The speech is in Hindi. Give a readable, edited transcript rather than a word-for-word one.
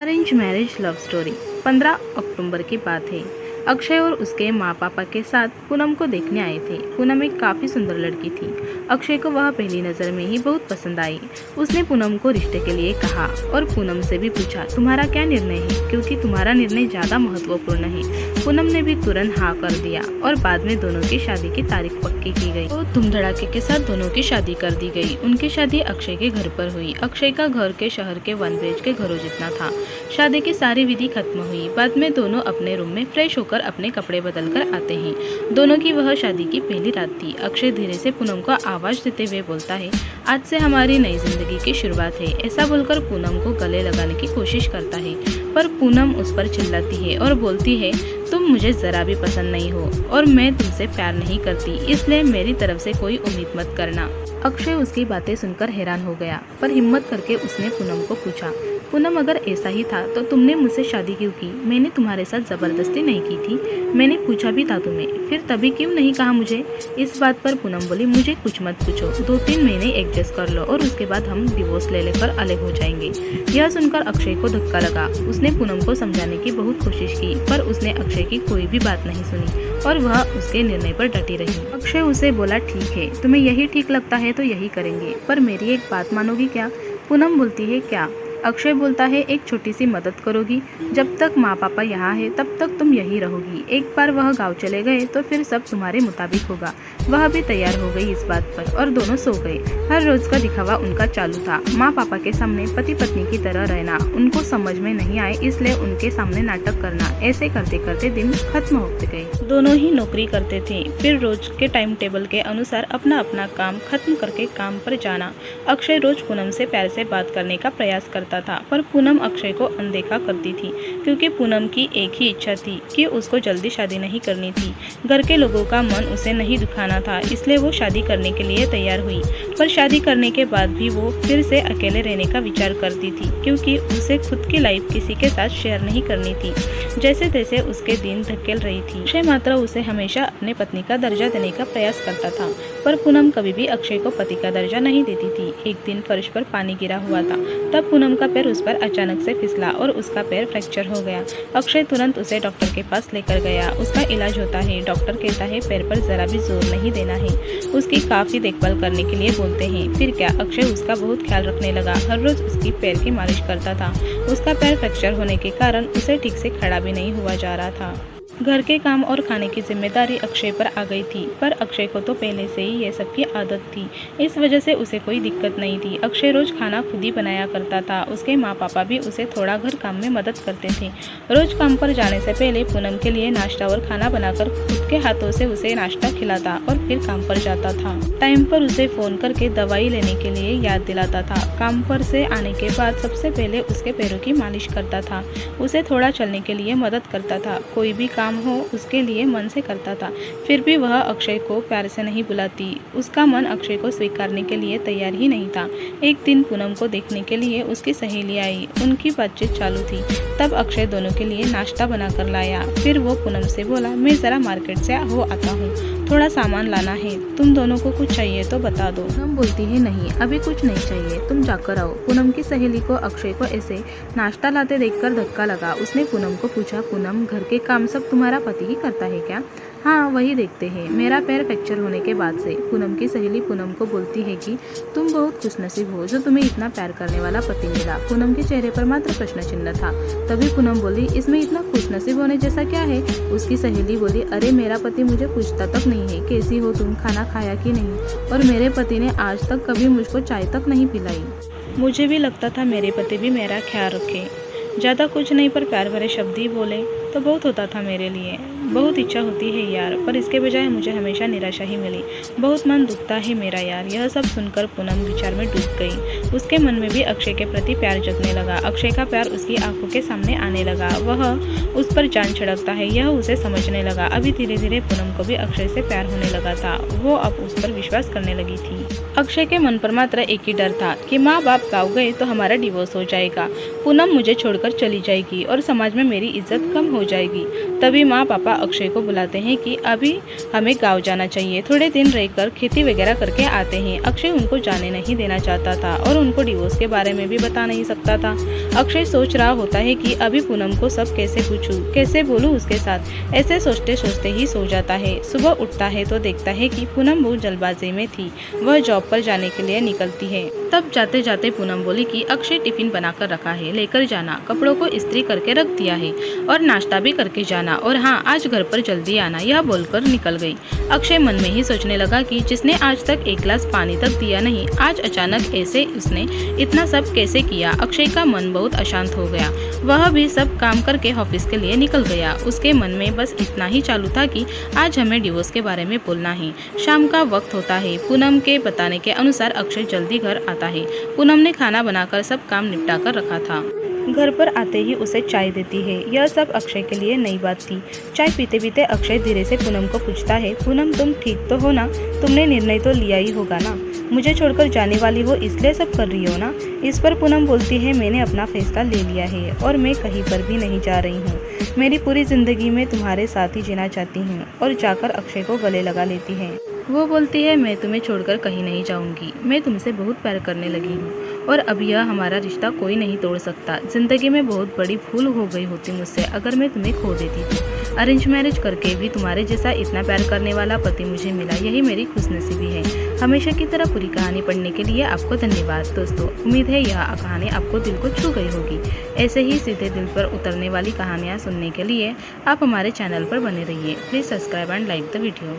Arrange marriage love story. 15 अक्टूबर की बात है। अक्षय और उसके माँ पापा के साथ पूनम को देखने आए थे। पूनम एक काफ़ी सुंदर लड़की थी। अक्षय को वह पहली नज़र में ही बहुत पसंद आई। उसने पूनम को रिश्ते के लिए कहा और पूनम से भी पूछा, तुम्हारा क्या निर्णय है, क्योंकि तुम्हारा निर्णय ज़्यादा महत्वपूर्ण है। पूनम ने भी तुरंत हाँ कर दिया और बाद में दोनों की शादी की तारीख पक्की की गई। तो धूम धड़ाके के साथ दोनों की शादी कर दी गई। उनकी शादी अक्षय के घर पर हुई। अक्षय का घर के शहर के 1 BHK के घरों जितना था। शादी की सारी विधि खत्म हुई। बाद में दोनों अपने रूम में फ्रेश होकर अपने कपड़े बदल कर आते हैं। दोनों की वह शादी की पहली रात थी। अक्षय धीरे से पूनम को आवाज देते हुए बोलता है, आज से हमारी नई जिंदगी की शुरुआत है। ऐसा बोलकर पूनम को गले लगाने की कोशिश करता है, पर पूनम उस पर चिल्लाती है और बोलती है, तुम मुझे जरा भी पसंद नहीं हो और मैं तुमसे प्यार नहीं करती, इसलिए मेरी तरफ से कोई उम्मीद मत करना। अक्षय उसकी बातें सुनकर हैरान हो गया, पर हिम्मत करके उसने पूनम को पूछा, पूनम अगर ऐसा ही था तो तुमने मुझसे शादी क्यों की? मैंने तुम्हारे साथ जबरदस्ती नहीं की थी, मैंने पूछा भी था तुम्हें, फिर तभी क्यों नहीं कहा मुझे? इस बात पर पूनम बोली, मुझे कुछ मत पूछो, 2-3 महीने एडजस्ट कर लो और उसके बाद हम डिवोर्स ले लेकर अलग हो जाएंगे। यह सुनकर अक्षय को धक्का लगा। उसने पूनम को समझाने की बहुत कोशिश की, पर उसने अक्षय की कोई भी बात नहीं सुनी और वह उसके निर्णय पर डटी रही। अक्षय उसे बोला, ठीक है, तुम्हें यही ठीक लगता है तो यही करेंगे, पर मेरी एक बात मानोगी क्या? पूनम बोलती है, क्या? अक्षय बोलता है, एक छोटी सी मदद करोगी? जब तक माँ पापा यहाँ है तब तक तुम यही रहोगी। एक बार वह गांव चले गए तो फिर सब तुम्हारे मुताबिक होगा। वह भी तैयार हो गई इस बात पर और दोनों सो गए। हर रोज का दिखावा उनका चालू था। माँ पापा के सामने पति पत्नी की तरह रहना उनको समझ में नहीं आए, इसलिए उनके सामने नाटक करना। ऐसे करते करते दिन खत्म होते गए। दोनों ही नौकरी करते थे, फिर रोज के टाइम टेबल के अनुसार अपना अपना काम खत्म करके काम पर जाना। अक्षय रोज पूनम से प्यार से बात करने का प्रयास करता था, पर पूनम अक्षय को अनदेखा करती थी, क्योंकि पूनम की एक ही इच्छा थी कि उसको जल्दी शादी नहीं करनी थी। घर के लोगों का मन उसे नहीं दुखाना था, इसलिए वो शादी करने के लिए तैयार हुई। पर शादी करने के बाद भी वो फिर से अकेले रहने का विचार करती थी, क्योंकि उसे खुद की लाइफ किसी के साथ शेयर नहीं करनी थी। जैसे तैसे उसके दिन धकेल रही थी। अक्षय मात्र उसे हमेशा अपने पत्नी का दर्जा देने का प्रयास करता था, पर पूनम कभी भी अक्षय को पति का दर्जा नहीं देती थी। एक दिन फर्श पर पानी गिरा हुआ था, तब पूनम का पैर उस पर अचानक से फिसला और उसका पैर फ्रैक्चर हो गया। अक्षय तुरंत उसे डॉक्टर के पास लेकर गया। उसका इलाज होता है। डॉक्टर कहता है पैर पर जरा भी जोर नहीं देना है, उसकी काफी देखभाल करने के लिए बोलते हैं। फिर क्या, अक्षय उसका बहुत ख्याल रखने लगा। हर रोज उसकी पैर की मालिश करता था। उसका पैर फ्रैक्चर होने के कारण उसे ठीक से खड़ा भी नहीं हुआ जा रहा था। घर के काम और खाने की जिम्मेदारी अक्षय पर आ गई थी, पर अक्षय को तो पहले से ही ये सब की आदत थी, इस वजह से उसे कोई दिक्कत नहीं थी। अक्षय रोज खाना खुद ही बनाया करता था। उसके माँ पापा भी उसे थोड़ा घर काम में मदद करते थे। रोज काम पर जाने से पहले पूनम के लिए नाश्ता और खाना बनाकर खुद के हाथों से उसे नाश्ता खिलाता और फिर काम पर जाता था। टाइम पर उसे फोन करके दवाई लेने के लिए याद दिलाता था। काम पर से आने के बाद सबसे पहले उसके पैरों की मालिश करता था, उसे थोड़ा चलने के लिए मदद करता था। कोई भी काम हो उसके लिए मन से करता था। फिर भी वह अक्षय को प्यार से नहीं बुलाती। उसका मन अक्षय को स्वीकारने के लिए तैयार ही नहीं था। एक दिन पूनम को देखने के लिए उसकी सहेली आई। उनकी बातचीत चालू थी। तब अक्षय दोनों के लिए नाश्ता बनाकर लाया। फिर वो पूनम से बोला, मैं जरा मार्केट से हो आता हूँ, थोड़ा सामान लाना है, तुम दोनों को कुछ चाहिए तो बता दो। पूनम बोलती है, नहीं अभी कुछ नहीं चाहिए, तुम जाकर आओ। पूनम की सहेली को अक्षय को ऐसे नाश्ता लाते देखकर धक्का लगा। उसने पूनम को पूछा, पूनम घर के काम सब तुम्हारा पति ही करता है क्या? हाँ वही देखते हैं, मेरा पैर फ्रैक्चर होने के बाद से। पूनम की सहेली पूनम को बोलती है कि तुम बहुत खुशनसीब हो जो तुम्हें इतना प्यार करने वाला पति मिला। पूनम के चेहरे पर मात्र प्रश्न चिन्ह था। तभी पूनम बोली, इसमें इतना खुशनसीब होने जैसा क्या है? उसकी सहेली बोली, अरे मेरा पति मुझे पूछता तक नहीं है कैसी हो तुम, खाना खाया कि नहीं, और मेरे पति ने आज तक कभी मुझको चाय तक नहीं पिलाई। मुझे भी लगता था मेरे पति भी मेरा ख्याल रखे, ज़्यादा कुछ नहीं पर प्यार भरे शब्द ही बोले तो बहुत होता था मेरे लिए। बहुत इच्छा होती है यार, पर इसके बजाय मुझे हमेशा निराशा ही मिली। बहुत मन दुखता है मेरा यार। यह सब सुनकर पूनम विचार में डूब गई। उसके मन में भी अक्षय के प्रति प्यार जगने लगा। अक्षय का प्यार उसकी आंखों के सामने आने लगा। वह उस पर जान छिड़कता है, यह उसे समझने लगा। अभी धीरे धीरे पूनम को भी अक्षय से प्यार होने लगा था। वो अब उस पर विश्वास करने लगी थी। अक्षय के मन पर मात्र एक ही डर था कि माँ बाप गाँव गए तो हमारा डिवोर्स हो जाएगा, पूनम मुझे छोड़कर चली जाएगी और समाज में मेरी इज्जत कम हो जाएगी। तभी माँ पापा अक्षय को बुलाते हैं कि अभी हमें गाँव जाना चाहिए, थोड़े दिन रहकर खेती वगैरह करके आते हैं। अक्षय उनको जाने नहीं देना चाहता था और उनको डिवोर्स के बारे में भी बता नहीं सकता था। अक्षय सोच रहा होता है कि अभी पूनम को सब कैसे पूछूं, कैसे बोलूं उसके साथ। ऐसे सोचते सोचते ही सो जाता है। सुबह उठता है तो देखता है कि पूनम बहुत जल्दबाजी में थी। वह जॉब पर जाने के लिए निकलती है। तब जाते जाते पूनम बोली कि अक्षय टिफिन बनाकर रखा है, लेकर जाना, कपड़ों को इस्त्री करके रख दिया है और नाश्ता भी करके जाना, और हाँ आज घर पर जल्दी आना। यह बोलकर निकल गई। अक्षय मन में ही सोचने लगा कि जिसने आज तक एक गिलास पानी तक दिया नहीं, आज अचानक ऐसे उसने इतना सब कैसे किया। अक्षय का मन बहुत अशांत हो गया। वह भी सब काम करके ऑफिस के लिए निकल गया। उसके मन में बस इतना ही चालू था कि आज हमें डिवोर्स के बारे में बोलना है। शाम का वक्त होता है। पूनम के बताने के अनुसार अक्षय जल्दी घर आता है। पूनम ने खाना बनाकर सब काम निपटा कर रखा था। घर पर आते ही उसे चाय देती है। यह सब अक्षय के लिए नई बात थी। चाय पीते पीते अक्षय धीरे से पूनम को पूछता है, पूनम तुम ठीक तो हो ना? तुमने निर्णय तो लिया ही होगा ना? मुझे छोड़कर जाने वाली हो इसलिए सब कर रही हो ना? इस पर पूनम बोलती है, मैंने अपना फैसला ले लिया है और मैं कहीं पर भी नहीं जा रही हूँ। मेरी पूरी जिंदगी में तुम्हारे साथ ही जीना चाहती हूँ। और जाकर अक्षय को गले लगा लेती है। वो बोलती है, मैं तुम्हें छोड़कर कहीं नहीं जाऊंगी। मैं तुमसे बहुत प्यार करने लगी हूँ और अब यह हमारा रिश्ता कोई नहीं तोड़ सकता। जिंदगी में बहुत बड़ी भूल हो गई होती मुझसे अगर मैं तुम्हें खो देती तो। अरेंज मैरिज करके भी तुम्हारे जैसा इतना प्यार करने वाला पति मुझे मिला, यही मेरी खुशनसीबी है। हमेशा की तरह पूरी कहानी पढ़ने के लिए आपको धन्यवाद दोस्तों। उम्मीद है यह कहानी आपको दिल को छू गई होगी। ऐसे ही सीधे दिल पर उतरने वाली कहानियाँ सुनने के लिए आप हमारे चैनल पर बने रहिए। Please subscribe and like the video.